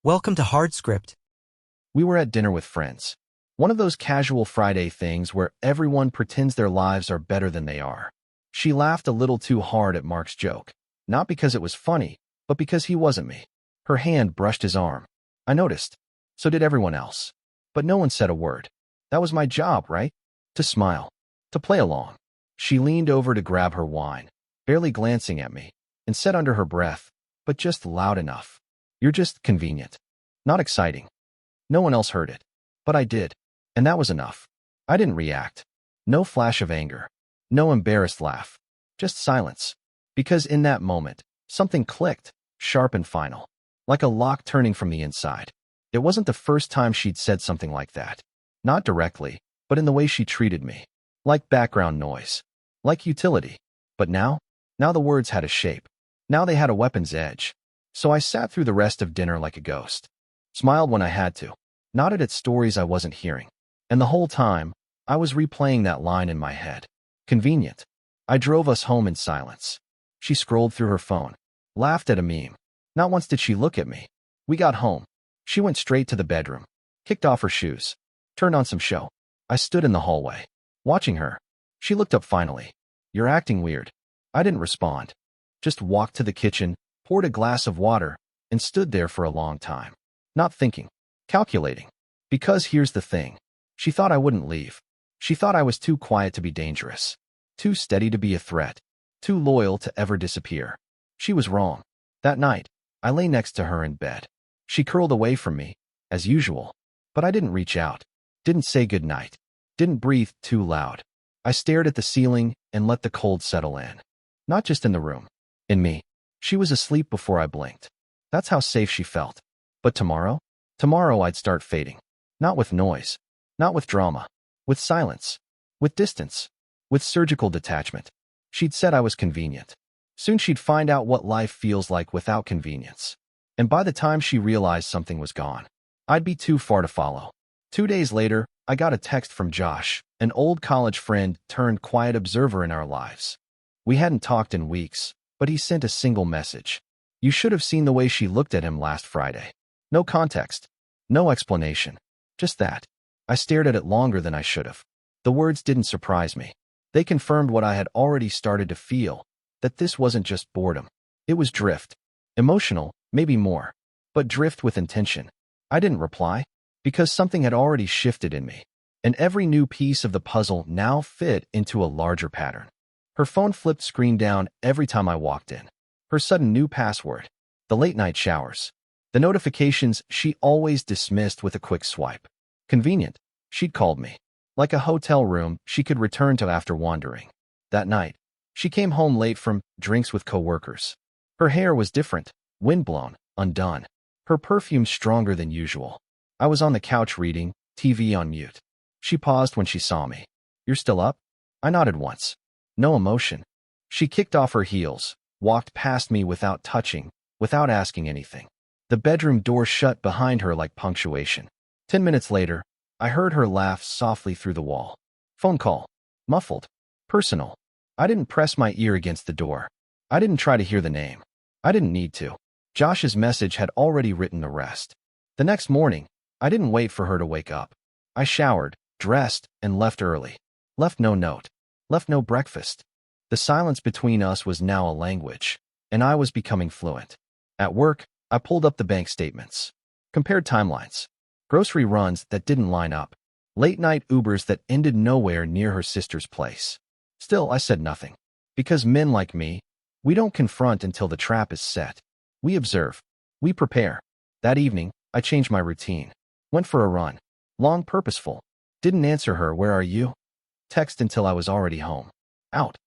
Welcome to Hard Script. We were at dinner with friends. One of those casual Friday things where everyone pretends their lives are better than they are. She laughed a little too hard at Mark's joke, not because it was funny, but because he wasn't me. Her hand brushed his arm. I noticed. So did everyone else. But no one said a word. That was my job, right? To smile. To play along. She leaned over to grab her wine, barely glancing at me, and said under her breath, but just loud enough. You're just convenient. Not exciting. No one else heard it. But I did. And that was enough. I didn't react. No flash of anger. No embarrassed laugh. Just silence. Because in that moment, something clicked, sharp and final. Like a lock turning from the inside. It wasn't the first time she'd said something like that. Not directly, but in the way she treated me. Like background noise. Like utility. But now the words had a shape. Now they had a weapon's edge. So I sat through the rest of dinner like a ghost. Smiled when I had to. Nodded at stories I wasn't hearing. And the whole time, I was replaying that line in my head. Convenient. I drove us home in silence. She scrolled through her phone. Laughed at a meme. Not once did she look at me. We got home. She went straight to the bedroom. Kicked off her shoes. Turned on some show. I stood in the hallway. Watching her. She looked up finally. You're acting weird. I didn't respond. Just walked to the kitchen, poured a glass of water, and stood there for a long time. Not thinking. Calculating. Because here's the thing. She thought I wouldn't leave. She thought I was too quiet to be dangerous. Too steady to be a threat. Too loyal to ever disappear. She was wrong. That night, I lay next to her in bed. She curled away from me, as usual. But I didn't reach out. Didn't say goodnight. Didn't breathe too loud. I stared at the ceiling and let the cold settle in. Not just in the room. In me. She was asleep before I blinked. That's how safe she felt. But tomorrow? Tomorrow I'd start fading. Not with noise. Not with drama. With silence. With distance. With surgical detachment. She'd said I was convenient. Soon she'd find out what life feels like without convenience. And by the time she realized something was gone, I'd be too far to follow. 2 days later, I got a text from Josh, an old college friend turned quiet observer in our lives. We hadn't talked in weeks, but he sent a single message. You should have seen the way she looked at him last Friday. No context. No explanation. Just that. I stared at it longer than I should have. The words didn't surprise me. They confirmed what I had already started to feel, that this wasn't just boredom. It was drift. Emotional, maybe more. But drift with intention. I didn't reply, because something had already shifted in me. And every new piece of the puzzle now fit into a larger pattern. Her phone flipped screen down every time I walked in. Her sudden new password. The late-night showers. The notifications she always dismissed with a quick swipe. Convenient. She'd called me. Like a hotel room she could return to after wandering. That night, she came home late from drinks with coworkers. Her hair was different, windblown, undone. Her perfume stronger than usual. I was on the couch reading, TV on mute. She paused when she saw me. You're still up? I nodded once. No emotion. She kicked off her heels, walked past me without touching, without asking anything. The bedroom door shut behind her like punctuation. 10 minutes later, I heard her laugh softly through the wall. Phone call. Muffled. Personal. I didn't press my ear against the door. I didn't try to hear the name. I didn't need to. Josh's message had already written the rest. The next morning, I didn't wait for her to wake up. I showered, dressed, and left early. Left no note. Left no breakfast. The silence between us was now a language, and I was becoming fluent. At work, I pulled up the bank statements. Compared timelines. Grocery runs that didn't line up. Late-night Ubers that ended nowhere near her sister's place. Still, I said nothing. Because men like me, we don't confront until the trap is set. We observe. We prepare. That evening, I changed my routine. Went for a run. Long, purposeful. Didn't answer her, where are you? Text until I was already home. Out.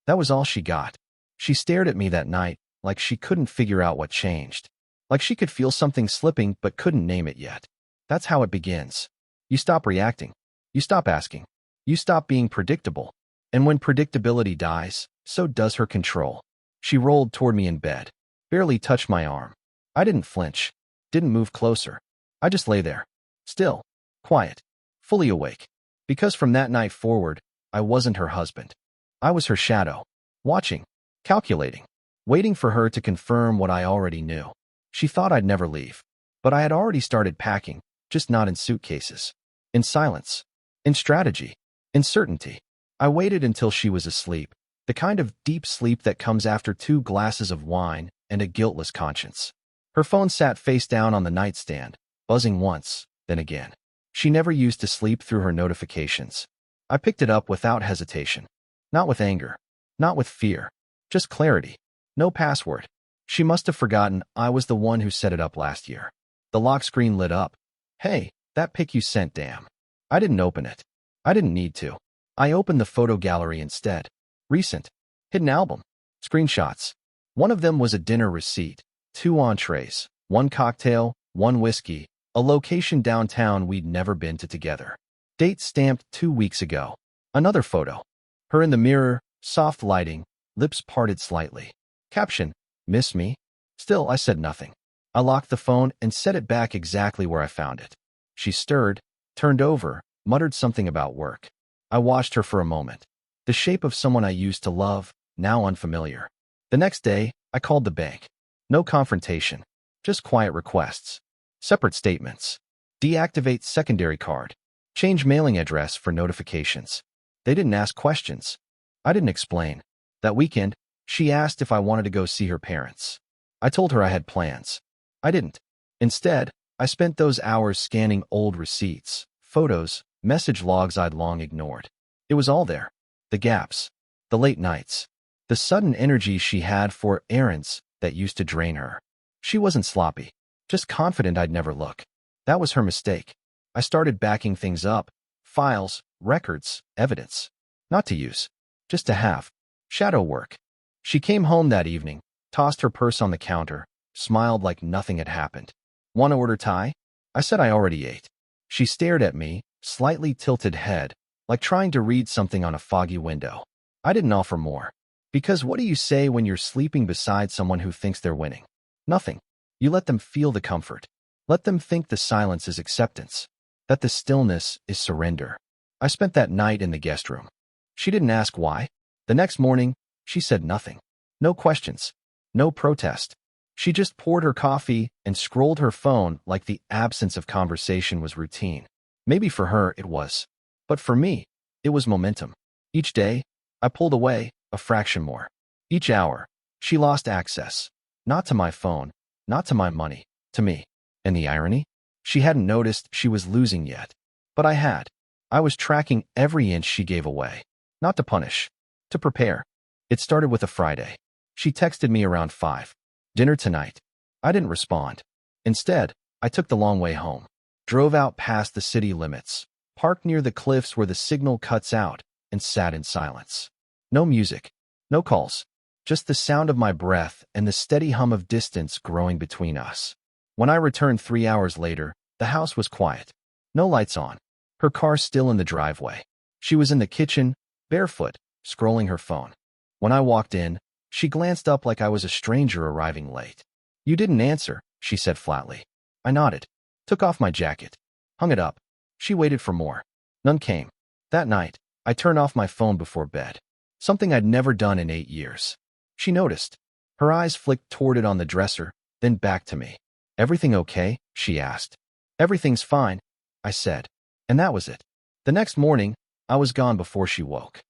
That was all she got. She stared at me that night like she couldn't figure out what changed. Like she could feel something slipping but couldn't name it yet. That's how it begins. You stop reacting. You stop asking. You stop being predictable. And when predictability dies, so does her control. She rolled toward me in bed. Barely touched my arm. I didn't flinch. Didn't move closer. I just lay there. Still. Quiet. Fully awake. Because from that night forward, I wasn't her husband. I was her shadow. Watching. Calculating. Waiting for her to confirm what I already knew. She thought I'd never leave. But I had already started packing, just not in suitcases. In silence. In strategy. In certainty. I waited until she was asleep, the kind of deep sleep that comes after 2 glasses of wine and a guiltless conscience. Her phone sat face down on the nightstand, buzzing once, then again. She never used to sleep through her notifications. I picked it up without hesitation. Not with anger. Not with fear. Just clarity. No password. She must have forgotten I was the one who set it up last year. The lock screen lit up. Hey, that pic you sent, damn. I didn't open it. I didn't need to. I opened the photo gallery instead. Recent. Hidden album. Screenshots. One of them was a dinner receipt. 2 entrees. 1 cocktail. 1 whiskey. A location downtown we'd never been to together. Date stamped 2 weeks ago. Another photo. Her in the mirror, soft lighting, lips parted slightly. Caption, miss me? Still, I said nothing. I locked the phone and set it back exactly where I found it. She stirred, turned over, muttered something about work. I watched her for a moment. The shape of someone I used to love, now unfamiliar. The next day, I called the bank. No confrontation. Just quiet requests. Separate statements. Deactivate secondary card. Change mailing address for notifications. They didn't ask questions. I didn't explain. That weekend, she asked if I wanted to go see her parents. I told her I had plans. I didn't. Instead, I spent those hours scanning old receipts, photos, message logs I'd long ignored. It was all there. The gaps. The late nights. The sudden energy she had for errands that used to drain her. She wasn't sloppy. Just confident I'd never look. That was her mistake. I started backing things up. Files, records, evidence. Not to use. Just to have. Shadow work. She came home that evening, tossed her purse on the counter, smiled like nothing had happened. Want to order Thai? I said I already ate. She stared at me, slightly tilted head, like trying to read something on a foggy window. I didn't offer more. Because what do you say when you're sleeping beside someone who thinks they're winning? Nothing. You let them feel the comfort. Let them think the silence is acceptance. That the stillness is surrender. I spent that night in the guest room. She didn't ask why. The next morning, she said nothing. No questions. No protest. She just poured her coffee and scrolled her phone like the absence of conversation was routine. Maybe for her it was. But for me, it was momentum. Each day, I pulled away a fraction more. Each hour, she lost access. Not to my phone, not to my money, to me. And the irony? She hadn't noticed she was losing yet. But I had. I was tracking every inch she gave away. Not to punish. To prepare. It started with a Friday. She texted me around 5. Dinner tonight. I didn't respond. Instead, I took the long way home. Drove out past the city limits. Parked near the cliffs where the signal cuts out and sat in silence. No music. No calls. Just the sound of my breath and the steady hum of distance growing between us. When I returned 3 hours later, the house was quiet. No lights on. Her car still in the driveway. She was in the kitchen, barefoot, scrolling her phone. When I walked in, she glanced up like I was a stranger arriving late. You didn't answer, she said flatly. I nodded. Took off my jacket. Hung it up. She waited for more. None came. That night, I turned off my phone before bed. Something I'd never done in 8 years. She noticed. Her eyes flicked toward it on the dresser, then back to me. Everything okay? She asked. Everything's fine, I said. And that was it. The next morning, I was gone before she woke.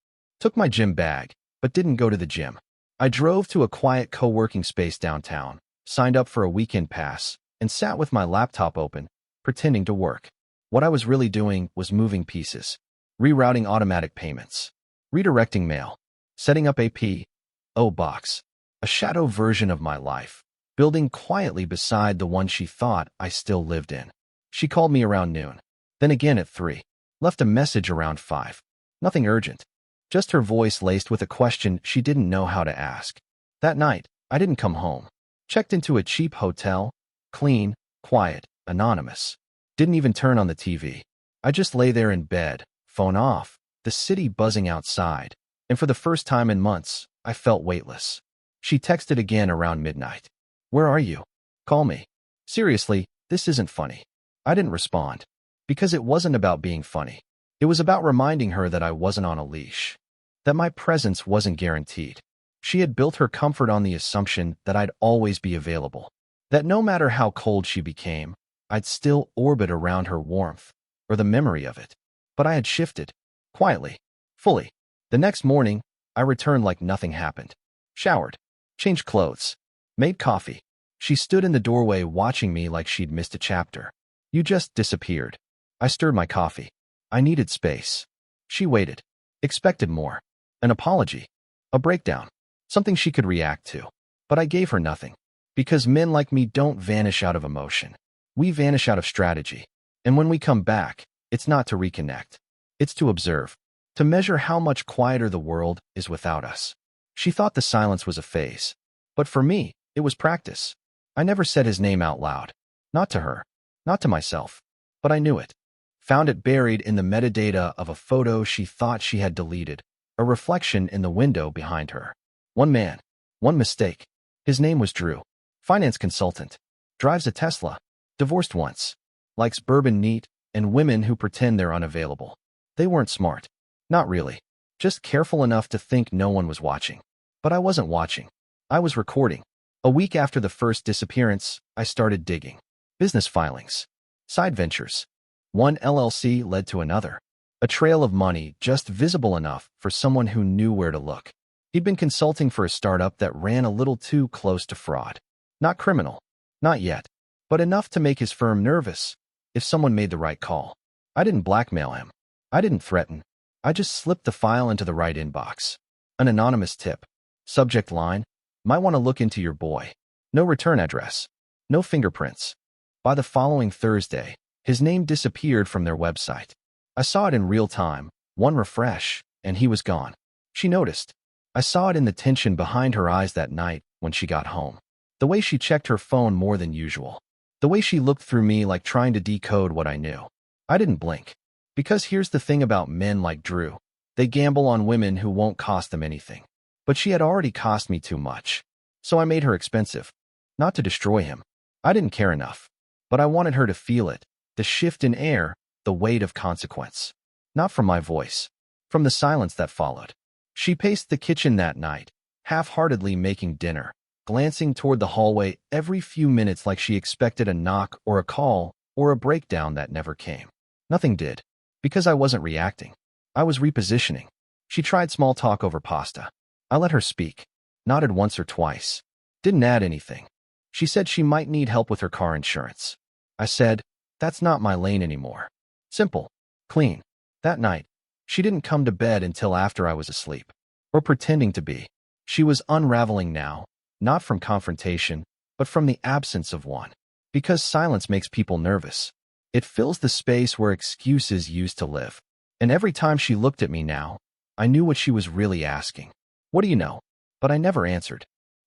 Took my gym bag, but didn't go to the gym. I drove to a quiet co-working space downtown, signed up for a weekend pass, and sat with my laptop open, pretending to work. What I was really doing was moving pieces, rerouting automatic payments, redirecting mail, setting up a P.O. box, a shadow version of my life, building quietly beside the one she thought I still lived in. She called me around noon, then again at 3, left a message around 5. Nothing urgent. Just her voice laced with a question she didn't know how to ask. That night, I didn't come home. Checked into a cheap hotel, clean, quiet, anonymous. Didn't even turn on the TV. I just lay there in bed, phone off, the city buzzing outside, and for the first time in months, I felt weightless. She texted again around midnight. Where are you? Call me. Seriously, this isn't funny. I didn't respond. Because it wasn't about being funny. It was about reminding her that I wasn't on a leash. That my presence wasn't guaranteed. She had built her comfort on the assumption that I'd always be available. That no matter how cold she became, I'd still orbit around her warmth, or the memory of it. But I had shifted. Quietly. Fully. The next morning, I returned like nothing happened. Showered. Changed clothes. Made coffee. She stood in the doorway watching me like she'd missed a chapter. You just disappeared. I stirred my coffee. I needed space. She waited. Expected more. An apology. A breakdown. Something she could react to. But I gave her nothing. Because men like me don't vanish out of emotion. We vanish out of strategy. And when we come back, it's not to reconnect. It's to observe. To measure how much quieter the world is without us. She thought the silence was a phase. But for me, it was practice. I never said his name out loud. Not to her. Not to myself. But I knew it. Found it buried in the metadata of a photo she thought she had deleted. A reflection in the window behind her. One man. One mistake. His name was Drew. Finance consultant. Drives a Tesla. Divorced once. Likes bourbon neat and women who pretend they're unavailable. They weren't smart. Not really. Just careful enough to think no one was watching. But I wasn't watching. I was recording. A week after the first disappearance, I started digging. Business filings. Side ventures. One LLC led to another. A trail of money just visible enough for someone who knew where to look. He'd been consulting for a startup that ran a little too close to fraud. Not criminal. Not yet. But enough to make his firm nervous if someone made the right call. I didn't blackmail him. I didn't threaten. I just slipped the file into the right inbox. An anonymous tip. Subject line. Might want to look into your boy. No return address. No fingerprints. By the following Thursday, his name disappeared from their website. I saw it in real time, one refresh, and he was gone. She noticed. I saw it in the tension behind her eyes that night when she got home. The way she checked her phone more than usual. The way she looked through me like trying to decode what I knew. I didn't blink. Because here's the thing about men like Drew. They gamble on women who won't cost them anything. But she had already cost me too much. So I made her expensive. Not to destroy him. I didn't care enough. But I wanted her to feel it. The shift in air, the weight of consequence. Not from my voice. From the silence that followed. She paced the kitchen that night, half-heartedly making dinner, glancing toward the hallway every few minutes like she expected a knock or a call or a breakdown that never came. Nothing did. Because I wasn't reacting. I was repositioning. She tried small talk over pasta. I let her speak. Nodded once or twice. Didn't add anything. She said she might need help with her car insurance. I said, that's not my lane anymore. Simple. Clean. That night, she didn't come to bed until after I was asleep. Or pretending to be. She was unraveling now, not from confrontation, but from the absence of one. Because silence makes people nervous. It fills the space where excuses used to live. And every time she looked at me now, I knew what she was really asking. What do you know? But I never answered.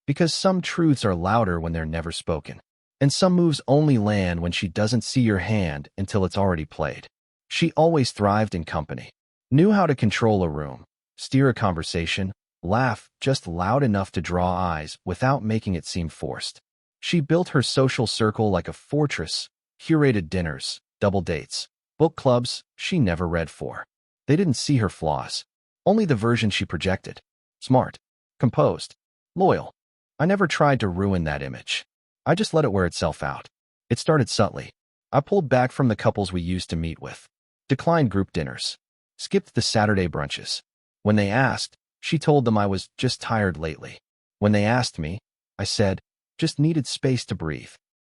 Because some truths are louder when they're never spoken. And some moves only land when she doesn't see your hand until it's already played. She always thrived in company. Knew how to control a room, steer a conversation, laugh just loud enough to draw eyes without making it seem forced. She built her social circle like a fortress, curated dinners, double dates, book clubs she never read for. They didn't see her flaws, only the version she projected. Smart, composed, loyal. I never tried to ruin that image. I just let it wear itself out. It started subtly. I pulled back from the couples we used to meet with. Declined group dinners. Skipped the Saturday brunches. When they asked, she told them I was just tired lately. When they asked me, I said, just needed space to breathe.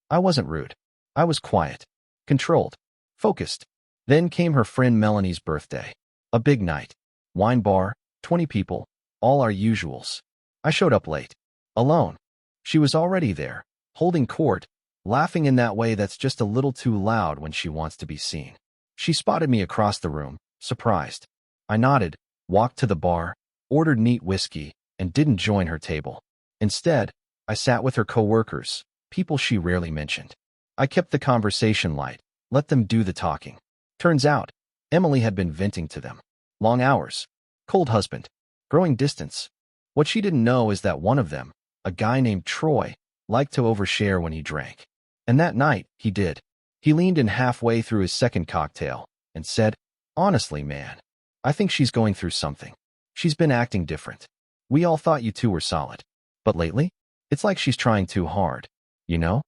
I wasn't rude. I was quiet. Controlled. Focused. Then came her friend Melanie's birthday. A big night. Wine bar, 20 people, all our usuals. I showed up late. Alone. She was already there, holding court, laughing in that way that's just a little too loud when she wants to be seen. She spotted me across the room, surprised. I nodded, walked to the bar, ordered neat whiskey, and didn't join her table. Instead, I sat with her coworkers, people she rarely mentioned. I kept the conversation light, let them do the talking. Turns out, Emily had been venting to them. Long hours. Cold husband. Growing distance. What she didn't know is that one of them, a guy named Troy, liked to overshare when he drank. And that night, he did. He leaned in halfway through his second cocktail and said, honestly, man, I think she's going through something. She's been acting different. We all thought you two were solid. But lately, it's like she's trying too hard. You know?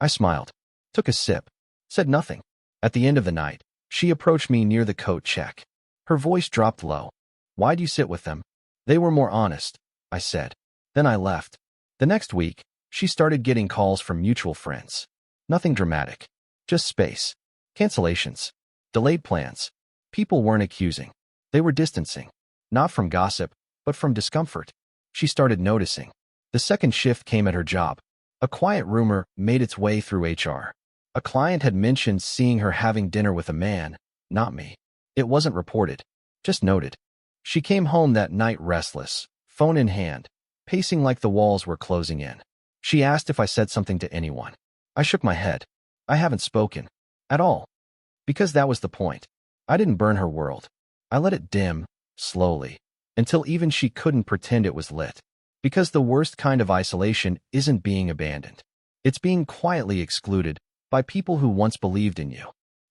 I smiled. Took a sip. Said nothing. At the end of the night, she approached me near the coat check. Her voice dropped low. Why'd you sit with them? They were more honest, I said. Then I left. The next week, she started getting calls from mutual friends. Nothing dramatic. Just space. Cancellations. Delayed plans. People weren't accusing. They were distancing. Not from gossip, but from discomfort. She started noticing. The second shift came at her job. A quiet rumor made its way through HR. A client had mentioned seeing her having dinner with a man, not me. It wasn't reported, just noted. She came home that night restless, phone in hand, pacing like the walls were closing in. She asked if I said something to anyone. I shook my head. I haven't spoken. At all. Because that was the point. I didn't burn her world. I let it dim, slowly, until even she couldn't pretend it was lit. Because the worst kind of isolation isn't being abandoned. It's being quietly excluded by people who once believed in you.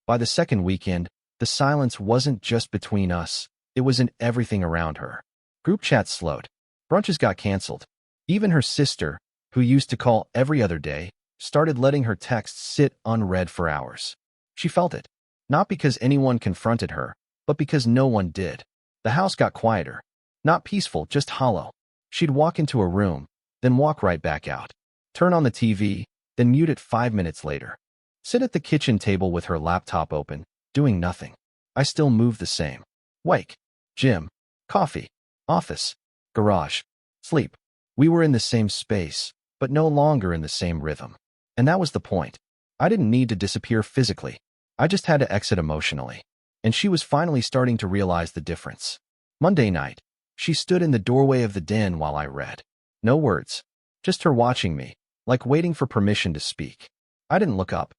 By the second weekend, the silence wasn't just between us, it was in everything around her. Group chats slowed. Brunches got canceled. Even her sister, who used to call every other day, started letting her texts sit unread for hours. She felt it. Not because anyone confronted her, but because no one did. The house got quieter. Not peaceful, just hollow. She'd walk into a room, then walk right back out. Turn on the TV, then mute it 5 minutes later. Sit at the kitchen table with her laptop open, doing nothing. I still moved the same. Wake. Gym. Coffee. Office. Garage. Sleep. We were in the same space, but no longer in the same rhythm. And that was the point. I didn't need to disappear physically. I just had to exit emotionally. And she was finally starting to realize the difference. Monday night, she stood in the doorway of the den while I read. No words. Just her watching me, like waiting for permission to speak. I didn't look up.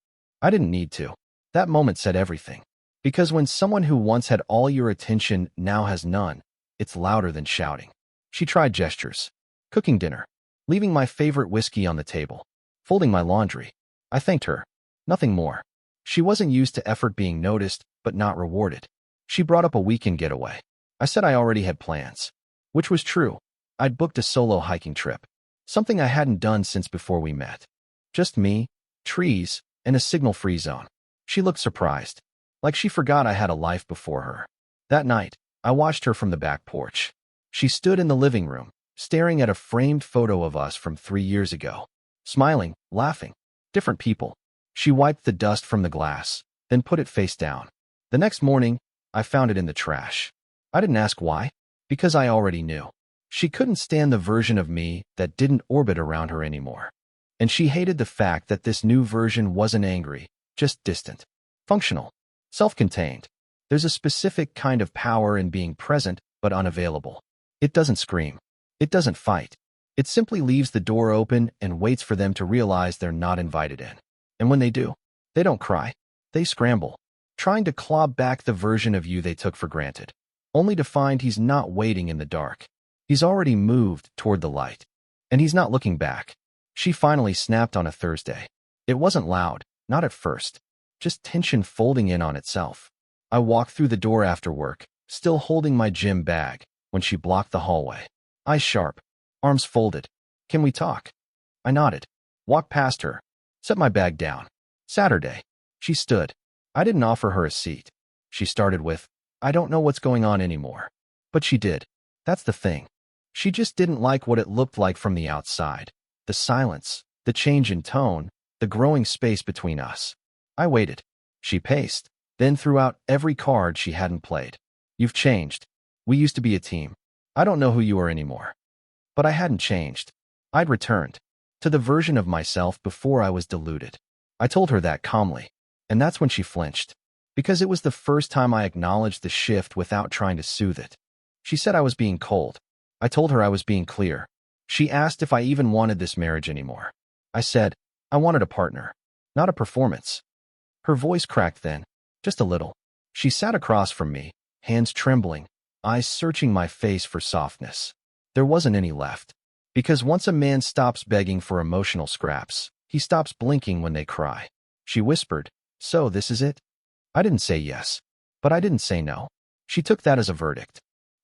I didn't need to. That moment said everything. Because when someone who once had all your attention now has none, it's louder than shouting. She tried gestures. Cooking dinner. Leaving my favorite whiskey on the table. Folding my laundry. I thanked her. Nothing more. She wasn't used to effort being noticed, but not rewarded. She brought up a weekend getaway. I said I already had plans. Which was true. I'd booked a solo hiking trip. Something I hadn't done since before we met. Just me, trees, and a signal-free zone. She looked surprised. Like she forgot I had a life before her. That night, I watched her from the back porch. She stood in the living room, staring at a framed photo of us from 3 years ago. Smiling, laughing. Different people. She wiped the dust from the glass, then put it face down. The next morning, I found it in the trash. I didn't ask why, because I already knew. She couldn't stand the version of me that didn't orbit around her anymore. And she hated the fact that this new version wasn't angry, just distant. Functional. Self-contained. There's a specific kind of power in being present but unavailable. It doesn't scream. It doesn't fight. It simply leaves the door open and waits for them to realize they're not invited in. And when they do, they don't cry. They scramble, trying to claw back the version of you they took for granted, only to find he's not waiting in the dark. He's already moved toward the light. And he's not looking back. She finally snapped on a Thursday. It wasn't loud, not at first. Just tension folding in on itself. I walked through the door after work, still holding my gym bag, when she blocked the hallway. Eyes sharp, arms folded. Can we talk? I nodded. Walked past her. Set my bag down. Saturday. She stood. I didn't offer her a seat. She started with, I don't know what's going on anymore. But she did. That's the thing. She just didn't like what it looked like from the outside. The silence, the change in tone, the growing space between us. I waited. She paced, then threw out every card she hadn't played. You've changed. We used to be a team. I don't know who you are anymore. But I hadn't changed. I'd returned to the version of myself before I was deluded. I told her that calmly, and that's when she flinched, because it was the first time I acknowledged the shift without trying to soothe it. She said I was being cold. I told her I was being clear. She asked if I even wanted this marriage anymore. I said, I wanted a partner, not a performance. Her voice cracked then, just a little. She sat across from me, hands trembling, eyes searching my face for softness. There wasn't any left. Because once a man stops begging for emotional scraps, he stops blinking when they cry. She whispered, so this is it? I didn't say yes, but I didn't say no. She took that as a verdict.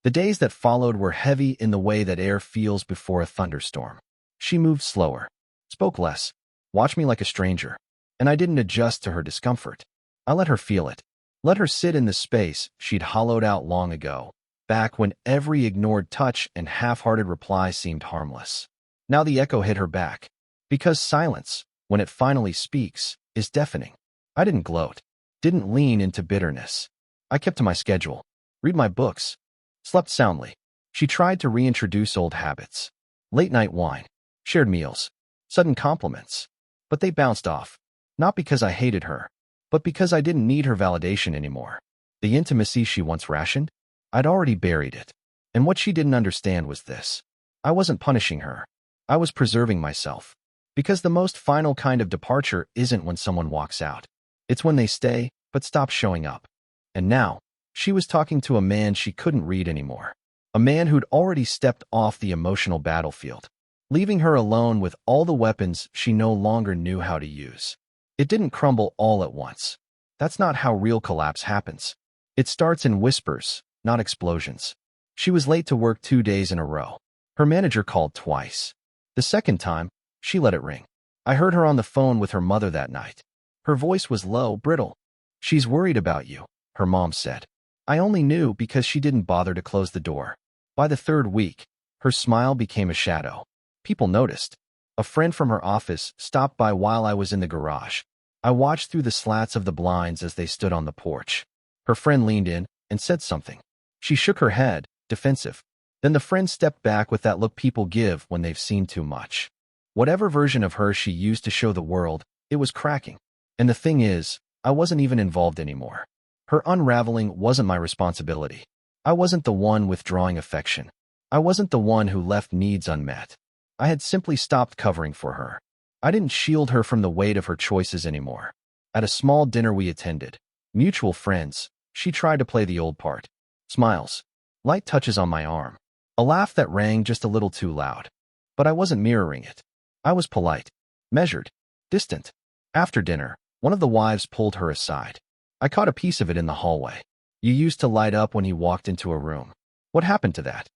The days that followed were heavy in the way that air feels before a thunderstorm. She moved slower, spoke less, watched me like a stranger. and I didn't adjust to her discomfort. I let her feel it. Let her sit in the space she'd hollowed out long ago, back when every ignored touch and half-hearted reply seemed harmless. Now the echo hit her back. Because silence, when it finally speaks, is deafening. I didn't gloat. Didn't lean into bitterness. I kept to my schedule. Read my books. Slept soundly. She tried to reintroduce old habits. Late-night wine. Shared meals. Sudden compliments. But they bounced off. Not because I hated her, but because I didn't need her validation anymore. The intimacy she once rationed? I'd already buried it. And what she didn't understand was this. I wasn't punishing her. I was preserving myself. Because the most final kind of departure isn't when someone walks out. It's when they stay, but stop showing up. And now, she was talking to a man she couldn't read anymore. A man who'd already stepped off the emotional battlefield, leaving her alone with all the weapons she no longer knew how to use. It didn't crumble all at once. That's not how real collapse happens. It starts in whispers, not explosions. She was late to work 2 days in a row. Her manager called twice. The second time, she let it ring. I heard her on the phone with her mother that night. Her voice was low, brittle. "She's worried about you," her mom said. I only knew because she didn't bother to close the door. By the third week, her smile became a shadow. People noticed. A friend from her office stopped by while I was in the garage. I watched through the slats of the blinds as they stood on the porch. Her friend leaned in and said something. She shook her head, defensive. Then the friend stepped back with that look people give when they've seen too much. Whatever version of her she used to show the world, it was cracking. And the thing is, I wasn't even involved anymore. Her unraveling wasn't my responsibility. I wasn't the one withdrawing affection. I wasn't the one who left needs unmet. I had simply stopped covering for her. I didn't shield her from the weight of her choices anymore. At a small dinner we attended, mutual friends, she tried to play the old part. Smiles. Light touches on my arm. A laugh that rang just a little too loud. But I wasn't mirroring it. I was polite, measured, distant. After dinner, one of the wives pulled her aside. I caught a piece of it in the hallway. "You used to light up when he walked into a room. What happened to that?"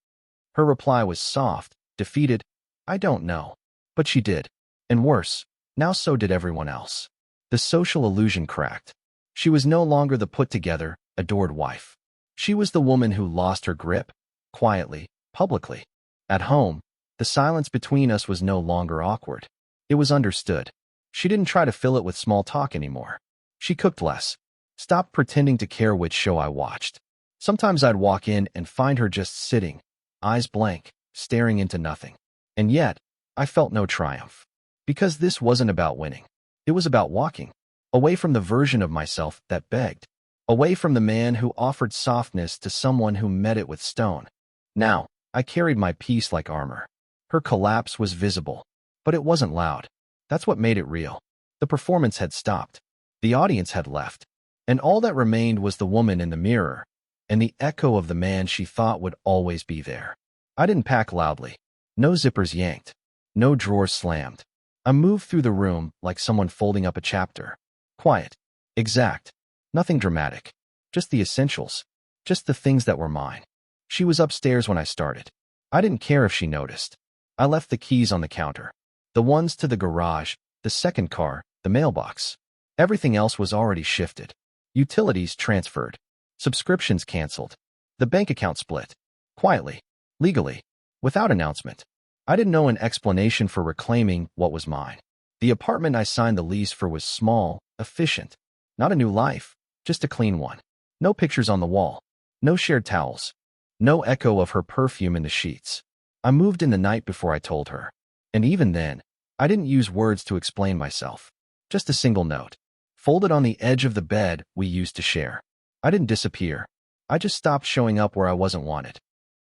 Her reply was soft, defeated. "I don't know. But she did. And worse, now so did everyone else." The social illusion cracked. She was no longer the put-together, adored wife. She was the woman who lost her grip, quietly, publicly. At home, the silence between us was no longer awkward. It was understood. She didn't try to fill it with small talk anymore. She cooked less. Stopped pretending to care which show I watched. Sometimes I'd walk in and find her just sitting, eyes blank, staring into nothing. And yet, I felt no triumph. Because this wasn't about winning. It was about walking. Away from the version of myself that begged. Away from the man who offered softness to someone who met it with stone. Now, I carried my peace like armor. Her collapse was visible. But it wasn't loud. That's what made it real. The performance had stopped. The audience had left. And all that remained was the woman in the mirror, and the echo of the man she thought would always be there. I didn't pack loudly. No zippers yanked. No drawers slammed. I moved through the room like someone folding up a chapter. Quiet. Exact. Nothing dramatic. Just the essentials. Just the things that were mine. She was upstairs when I started. I didn't care if she noticed. I left the keys on the counter. The ones to the garage, the second car, the mailbox. Everything else was already shifted. Utilities transferred. Subscriptions canceled. The bank account split. Quietly. Legally. Without announcement. I didn't know an explanation for reclaiming what was mine. The apartment I signed the lease for was small, efficient. Not a new life, just a clean one. No pictures on the wall. No shared towels. No echo of her perfume in the sheets. I moved in the night before I told her. And even then, I didn't use words to explain myself. Just a single note. Folded on the edge of the bed we used to share. I didn't disappear. I just stopped showing up where I wasn't wanted.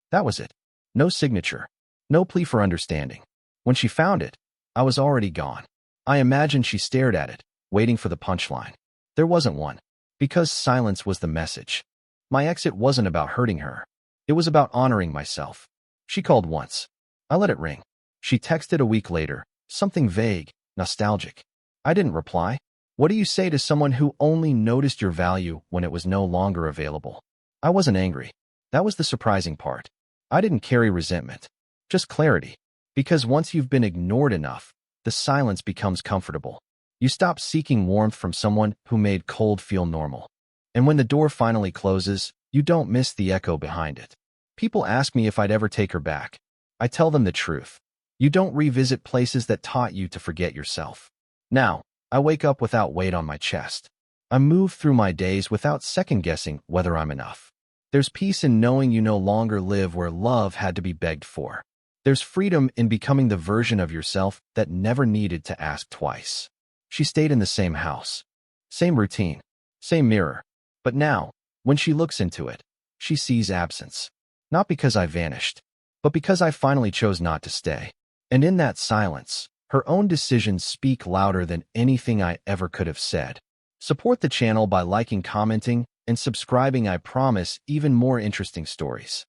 That was it. No signature. No plea for understanding. When she found it, I was already gone. I imagined she stared at it, waiting for the punchline. There wasn't one. Because silence was the message. My exit wasn't about hurting her. It was about honoring myself. She called once. I let it ring. She texted a week later, something vague, nostalgic. I didn't reply. What do you say to someone who only noticed your value when it was no longer available? I wasn't angry. That was the surprising part. I didn't carry resentment. Just clarity. Because once you've been ignored enough, the silence becomes comfortable. You stop seeking warmth from someone who made cold feel normal. And when the door finally closes, you don't miss the echo behind it. People ask me if I'd ever take her back. I tell them the truth. You don't revisit places that taught you to forget yourself. Now, I wake up without weight on my chest. I move through my days without second-guessing whether I'm enough. There's peace in knowing you no longer live where love had to be begged for. There's freedom in becoming the version of yourself that never needed to ask twice. She stayed in the same house, same routine, same mirror. But now, when she looks into it, she sees absence. Not because I vanished, but because I finally chose not to stay. And in that silence, her own decisions speak louder than anything I ever could have said. Support the channel by liking, commenting, and subscribing. I promise even more interesting stories.